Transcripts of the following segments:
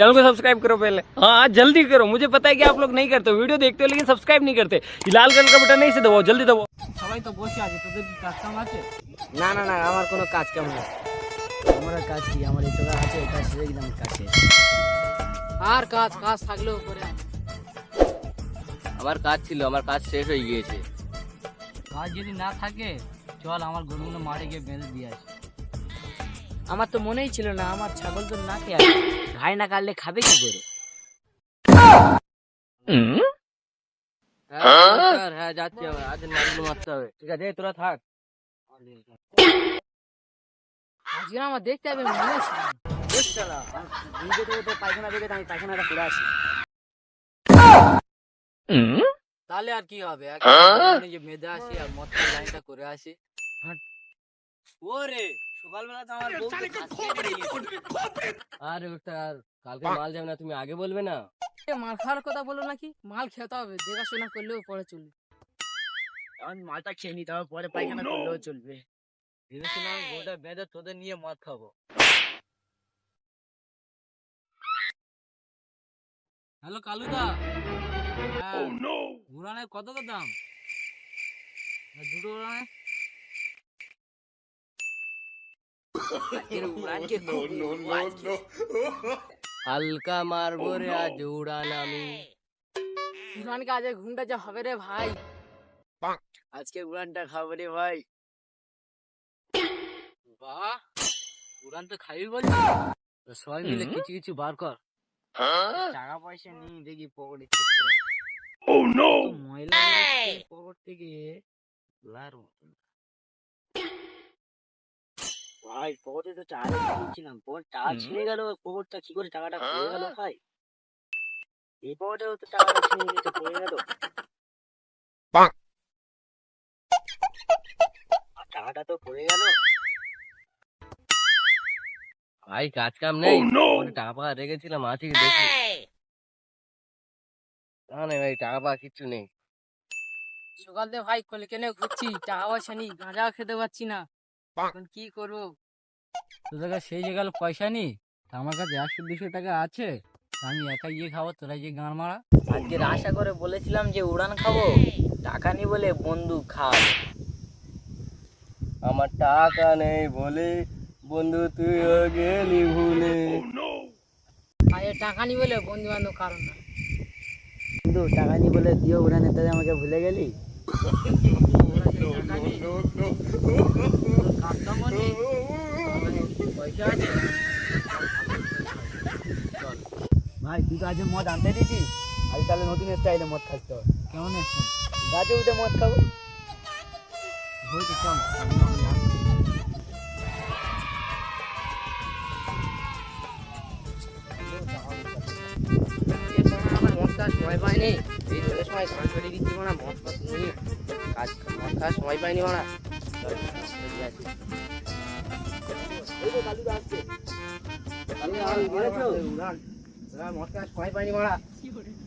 Channel को subscribe करो पहले। हाँ जल्दी करो, मुझे पता है कि आप लोग नहीं करते हो, वीडियो देखते हो लेकिन सब्सक्राइब नहीं करते। ये लाल कलर का बटन नहीं से दबाओ, जल्दी दबाओ। সবাই তো বসে আছে, তোদের কি কাজ কাম আছে? না না না, আমার কোনো কাজ কাম নেই। আমার আর কাজ কি, আমার এই টাকা আছে, এটা সেরে গেলাম কাছে। আর কাজ কাজ থাকলেও করে আয়। আমার কাজ ছিল, আমার কাজ শেষ হয়ে গিয়েছে। কাজ যদি না থাকে চল আমার গরুগুলো মাঠে গিয়ে বেঁধে দিয়ে আসি। আমার তো মনেই ছিল না, আমার ছাগল তো না খেয়ে আছে, ঘাই না কাটলে খাবে কি করে? হ্যাঁ যাচ্ছি, আমার আজ মাছগুলো মারতে হবে। ঠিক আছে তোরা থাক। আজকে আমার দেখতে হবে মনে আছে। নিজে থেকে তো পায়খানা দেখে আমি পায়খানাটা করে আসি। তাহলে আর কি হবে, যে মেধে আসি আর মদটার লাইনটা করে আসি। ওরে সকালবেলা তো আমার বউ আরে ওটা আর কালকে মাল যাবে না, তুমি আগে বলবে না? মাল খাওয়ার কথা বলো নাকি, মাল খেতে হবে, দেখাশোনা করলেও পরে চলবে। আমি মালটা খেয়ে নিতে হবে, পরে পায়খানা করলেও চলবে। ভেবেছিলাম গোটা বেঁধে তোদের নিয়ে মদ খাবো। হ্যালো কালুদা, উড়ানের কত দাম? দুটো উড়ানে হালকা মারবো রে আজ উড়ান আমি। উড়ানকে আজ ঘুমটা যা হবে রে ভাই, আজকে উড়ানটা খাবো রে ভাই। বাহ উড়ান তো খাবি বলছি। সবাই মিলে কিছু কিছু বার কর। টাকা পয়সা নিয়ে দেখি পকেটে ময়লা পকেট থেকে লার মতন। ভাই পকেটে তো টাকা দিয়েছিলাম, পকেট টাকা ছিঁড়ে গেল, পকেটটা কি করে টাকাটা পড়ে গেল ভাই? এই পকেটেও তো টাকাটা ছিঁড়ে গেছে, পড়ে গেল। টাকাটা তো পড়ে গেল ভাই, কাজ কাম নেই, টাকা পাকা রেখেছিলাম, আছে কি দেখি। না না ভাই, টাকা পাকা কিচ্ছু নেই। সকাল থেকে ভাই কলে কেনে ঘুরছি, টাকা পয়সা নেই, গাঁজা খেতে পারছি না, এখন কি করবো? তোদের কাছে সেই যে গেল পয়সা নেই, আমার কাছে 100-200 টাকা আছে, আমি একাই গিয়ে খাবো, তোরা গিয়ে গান মারা। আজকে আশা করে বলেছিলাম যে উড়ান খাবো, টাকা নেই বলে বন্ধু খাওয়াবে। আমার টাকা নেই বলে বন্ধু তুইও গেলি ভুলে। আরে টাকা নি বলে বন্ধু বান্ধব কারণ না, বন্ধু টাকা নেই বলে দিও উড়ানে, তাহলে আমাকে ভুলে গেলি। ভাই তুই তো আজ মদ আনতে দিয়েছিস, আজ তাহলে নতুন স্টাইলে মদ খাইতে হবে। কেমন আছে? গাছে উঠে মদ খাবো। হয়তো চল সময় পাইনি, এই রোদের সময় গান চলে দিচ্ছি না, মদ ফদ নিয়ে কাজ মদ খাওয়ার সময় পাইনি মানা। মদ খাওয়ার সময় পাইনি মারা,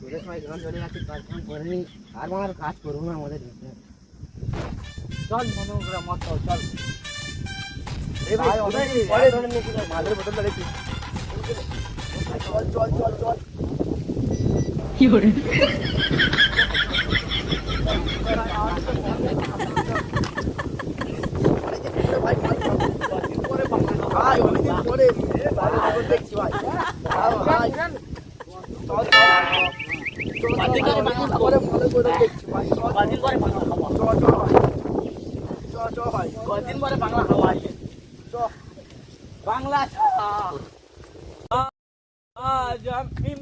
রোদের সময় গান চলে যাচ্ছে, কাজ কাম করে নি, আর মার কাজ করবো না আমাদের। চল মদ খাও চল। মালের বোতলটা দেখি। চল চল চল চল। কি করে কদিন পরে বাংলা খাওয়া বাংলা আজ আমি